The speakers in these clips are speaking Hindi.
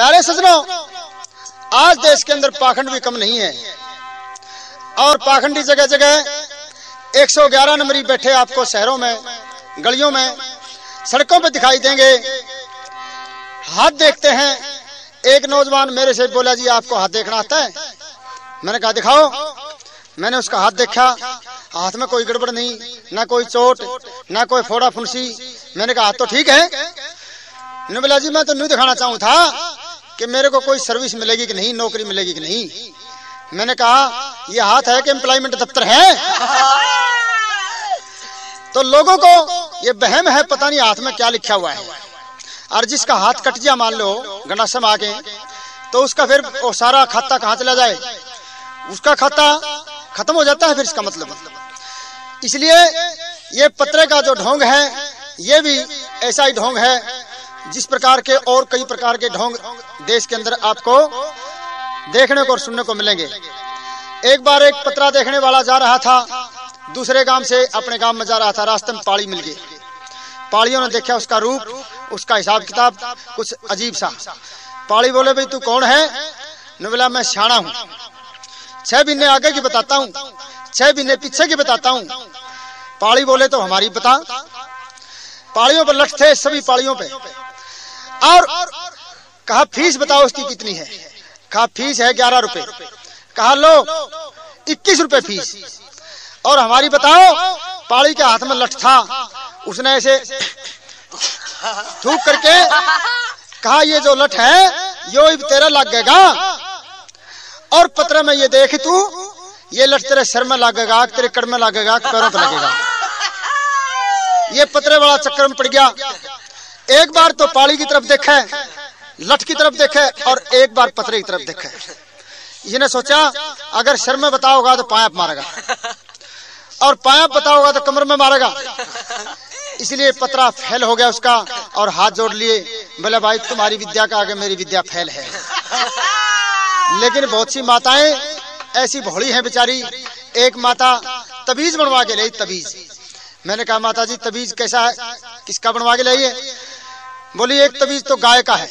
प्यारे सज्जनों, आज देश के अंदर पाखंड भी कम नहीं है और पाखंडी जगह जगह 111 नंबरी बैठे आपको शहरों में, गलियों में, सड़कों पर दिखाई देंगे। हाथ देखते हैं। एक नौजवान मेरे से बोला, जी आपको हाथ देखना आता है? मैंने कहा दिखाओ। मैंने उसका हाथ देखा, हाथ में कोई गड़बड़ नहीं, ना कोई चोट, ना कोई फोड़ा फुंसी। मैंने कहा हाथ तो ठीक है। मैंने बोला जी मैं तो नहीं दिखाना चाहूँ था कि मेरे को कोई सर्विस मिलेगी कि नहीं, नौकरी मिलेगी कि नहीं। मैंने कहा ये हाथ है कि एम्प्लॉयमेंट दफ्तर है? तो लोगों को ये बहम है, पता नहीं हाथ में क्या लिखा हुआ है। और जिसका हाथ कट गया मान लो गंडासम आके, तो उसका फिर वो सारा खाता कहाँ चला जाए? उसका खाता खत्म हो जाता है फिर इसका मतलब। इसलिए ये पत्रे का जो ढोंग है ये भी ऐसा ही ढोंग है जिस प्रकार के और कई प्रकार के ढोंग देश के अंदर आपको देखने को और सुनने को मिलेंगे। एक बार एक पत्रा देखने वाला जा रहा था, दूसरे गांव से अपने गांव में जा रहा था। रास्ते में पाड़ी मिल गई। पाड़ियों ने देखा उसका रूप, उसका हिसाब किताब कुछ अजीब सा। पाड़ी बोले भाई तू कौन है? ने बोला मैं शाना हूँ, 6 महीने आगे की बताता हूँ, 6 महीने पीछे की बताता हूँ। पाड़ी बोले तो हमारी बता। पाड़ियों पर लठ थे सभी पाड़ियों पे। और कहा फीस बताओ उसकी कितनी है? कहा फीस है 11 रुपए। कहा लो 21 रुपए फीस। और हमारी बताओ? पाड़ी के हाथ में लठ था, उसने ऐसे थूक करके कहा ये जो लठ है यो तेरा लगेगा। और पत्र में ये देख तू, ये लठ तेरे सर में लगेगा, तेरे कड़ में लगेगा, पैरों पर लगेगा। ये पत्रे वाला चक्कर में पड़ गया। एक बार तो पाड़ी की तरफ देखा, लठ की तरफ देखा, और एक बार पत्रे की तरफ देखा। इसने सोचा अगर सर में बताओगा तो पाया मारेगा, और पाया बताओगा तो कमर में मारेगा। इसलिए पत्रा फेल हो गया उसका, और हाथ जोड़ लिए। बोले भाई तुम्हारी विद्या का आगे मेरी विद्या फेल है। लेकिन बहुत सी माताएं ऐसी भोली हैं बेचारी। एक माता तबीज बनवा के लाई, तबीज। मैंने कहा माता जी तबीज कैसा है, किसका बनवा के लाई है? बोली एक तबीज तो गाय का है।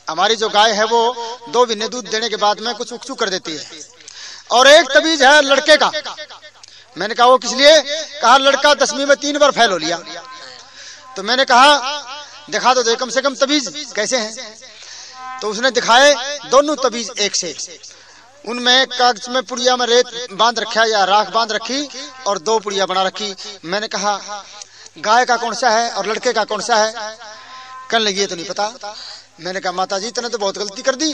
हमारी जो गाय है वो 2 महीने दूध देने के बाद में कुछ उकचू कर देती है। और एक तबीज है लड़के का। मैंने कहा वो किस लिए? कहा लड़का 10वीं में 3 बार फेल हो लिया। तो मैंने कहा दिखा दो कम से कम तबीज कैसे हैं। तो उसने दिखाए दोनों तबीज एक से। उनमें कागज में पुड़िया में रेत बांध रखा या राख बांध रखी और 2 पुड़िया बना रखी। मैंने कहा गाय का कौन सा है और लड़के का कौन सा है? कहने लगी ये तो नहीं पता। मैंने कहा माता जी तूने तो बहुत गलती कर दी।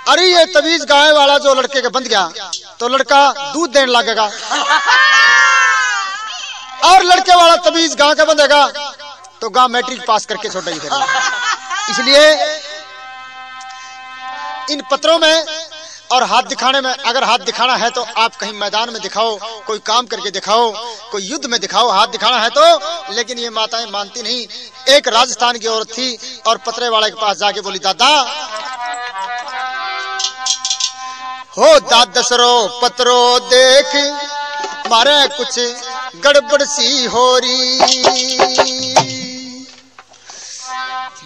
अरे ये तबीज गाय वाला जो लड़के का बंध गया तो लड़का दूध देने लगेगा, और लड़के वाला तबीज गाय का बंधेगा तो गाय मैट्रिक पास करके छोड़ेगी। इसलिए इन पत्रों में और हाथ दिखाने में, अगर हाथ दिखाना है तो आप कहीं मैदान में दिखाओ, कोई काम करके दिखाओ, कोई युद्ध में दिखाओ, हाथ दिखाना है तो। लेकिन ये माताएं मानती नहीं। एक राजस्थान की औरत थी और पत्रे वाले के पास जाके बोली दादा हो दादसरो पत्रो देख मारे कुछ गड़बड़ सी हो रही।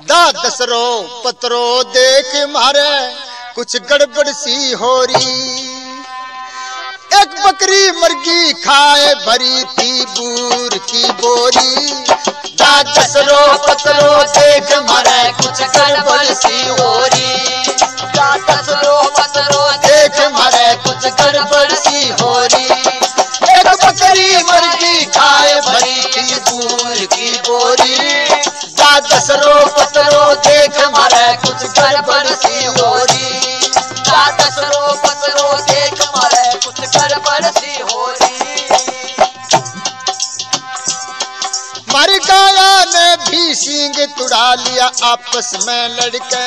दादसरो पत्रो देख मारे कुछ गड़बड़ सी हो रही। एक बकरी मुर्गी खाए भरी थी बूर की बोरी। दादसरो पत्रो देख मारे कुछ गड़बड़ सी हो रही। दादसरो पत्रो देख मारे कुछ गड़बड़ सी हो रही। एक बकरी मुर्गी खाए भरी थी बूर की बोरी। दादसरो पत्रो देख मारे कुछ गड़बड़ सी हो रही। दादसरो पत्रो देख मारे कुछ गड़बड़ सी हो रही। मारी गाया ने भी सींग तुड़ा लिया आपस में लड़के,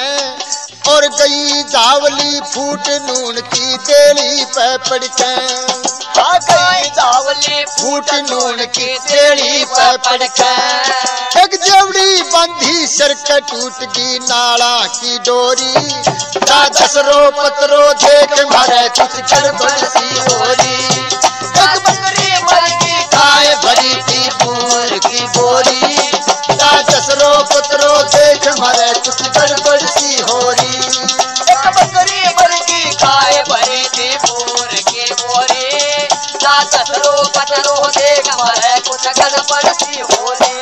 और गई जावली फूट नून की तेली पे पड़के। आ गई जावली फूट नून की तेली पे पड़के। एक जेवड़ी बंधी सरक टूट गई नाला की डोरी। दादसरो पत्रो देख मारे कुछ गड़बड़ सी हो रही। एक बकरी मुर्गी खाए भरी थी बूर की बोरी। दादसरो पत्रो देख मारे कुछ गड़बड़ सी हो दसरो पतरो देख मारे कुछ गड़बड़ सी हो रही।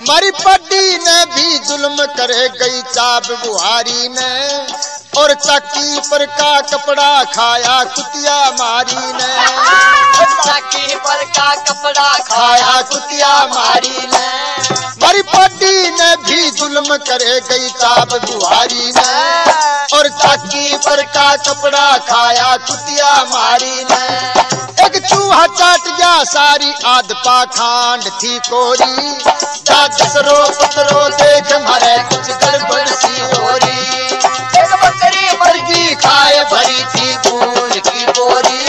मारी पड्डी ने भी जुल्म करे गई चाब बुहारी ने, और चाकी पर का कपड़ा खाया कुतिया मारी ने। चाकी पर का कपड़ा खाया कुतिया मारी ने। मारी पड्डी ने भी जुल्म करे गई चाब बुहारी ने, और चाकी पर का कपड़ा खाया कुतिया मारी ने। एक चूहा चाट गया सारी आध पाखंड थी कोरी, दसरो पतरो देख मारे कुछ गड़बड़ सी हो रही। एक बकरी मुर्गी खाए भरी थी खून की बोरी,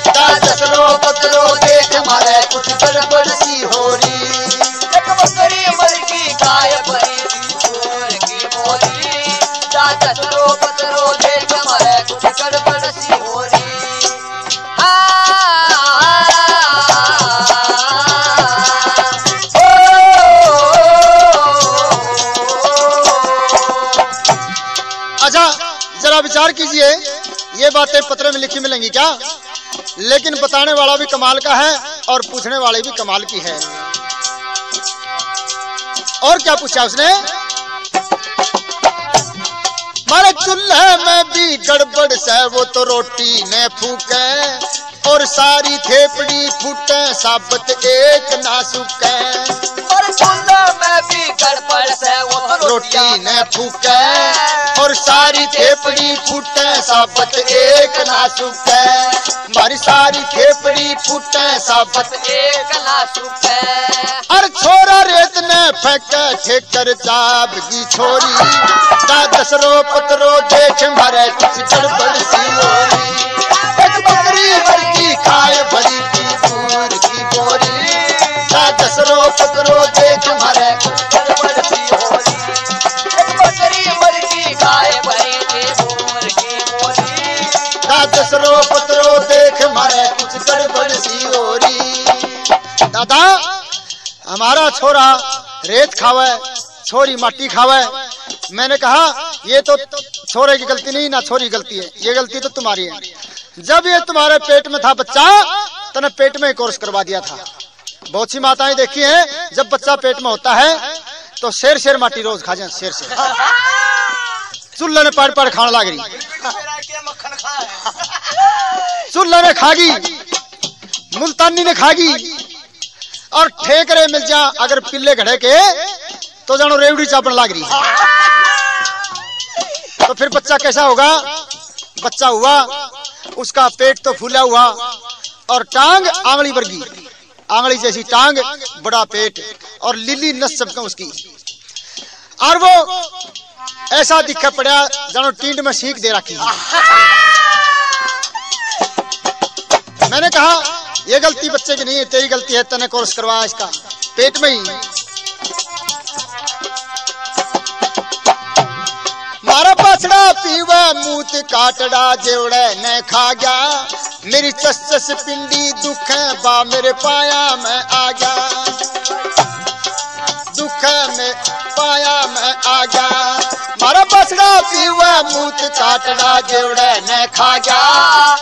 दसरो पतरो देख मारे कुछ गड़बड़ सी हो रही। एक बकरी मुर्गी खाए भरी थी खून की बोरी, दसरो पतरो देख मारे कुछ गड़बड़ सी हो रही। अच्छा जरा विचार कीजिए, ये बातें पत्र में लिखी मिलेंगी क्या? लेकिन बताने वाला भी कमाल का है और पूछने वाले भी कमाल की है। और क्या पूछा उसने? मारे चूल्हे में भी गड़बड़ से वो तो रोटी ने फूके, और सारी थेपड़ी फूटे साबत एक ना सूखे। और चूल्हे में भी गड़बड़ से वो तो रोटी ने फूके, और सारी थेपड़ी फूटे साबत एक ना सूखे। मारी सारी थेपड़ी फूटे साबत एक ना सूखे। अरे छोरा रेत ने फेंके ठेकर चाब की छोरी, दसरो पतरो देख मारे कुछ गड़बड़ सी हो रही। एक बकरी मुर्गी खाए भरी थी खून की बोरी, दसरो पतरो देख मारे कुछ गड़बड़ सी हो रही। एक बकरी मुर्गी खाए भरी थी खून की बोरी, दसरो पतरो देख मारे कुछ गड़बड़ सी हो रही। दादा हमारा छोरा रेत खावे, छोरी माटी खावे। मैंने कहा ये तो छोरे की गलती नहीं ना छोरी गलती है, ये गलती तो तुम्हारी है। जब ये तुम्हारे पेट में था बच्चा तने पेट में ही कोर्स करवा दिया था। बहुत सी माताएं देखी हैं, जब बच्चा पेट में होता है तो शेर शेर माटी रोज खा जाए, शेर शेर चूल्हे ने पाड़ पाड़ खाने लग रही, चूल्हे ने खागी, मुल्तानी ने खागी, और ठेकरे मिल जा अगर पिल्ले घड़े के तो जानो रेवड़ी चापन लग रही है। तो फिर बच्चा कैसा होगा? बच्चा हुआ उसका पेट तो फूला हुआ, और टांग आंगली वर्गी, आंगली जैसी टांग, बड़ा पेट, और लीली नस सबका उसकी, और वो ऐसा दिखा पड़ा जानो टींड में सीख दे रखी है। मैंने कहा ये गलती बच्चे की नहीं है, तेरी गलती है, तने कोर्स करवा इसका पेट में ही। मारा बछड़ा पीवा मूत काटड़ा जेवड़े ने खा गया, मेरी चस चस पिंडी दुख बा मेरे पाया में आ गया, दुख में पाया में आ गया। मारा बछड़ा पीवा मूत काटड़ा जेवड़े ने खा गया,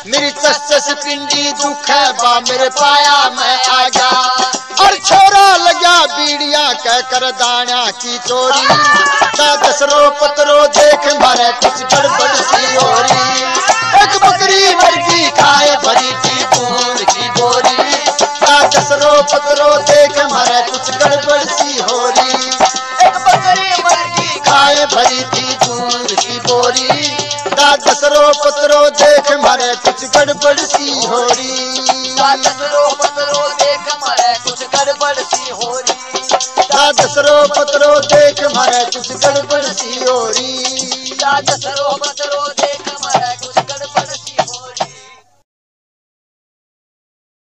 मेरी चस चस पिंडी दुख बा मेरे पाया में आ गया। और छोरा लगा बीड़िया कह कर दाना की चोरी, दसरो पतरो देख मारे कुछ गड़बड़ सी हो रही। एक बकरी मुर्गी खाए भरी थी खून की बोरी, दसरो पतरो देख मारे कुछ गड़बड़ सी हो रही। एक बकरी मुर्गी खाए भरी थी खून की बोरी, दसरो पतरो देख मारे कुछ गड़बड़ सी हो रही। दसरो पतरो देख मारे कुछ गड़बड़ सी हो रही। दसरो पतरो देख मारे कुछ गड़बड़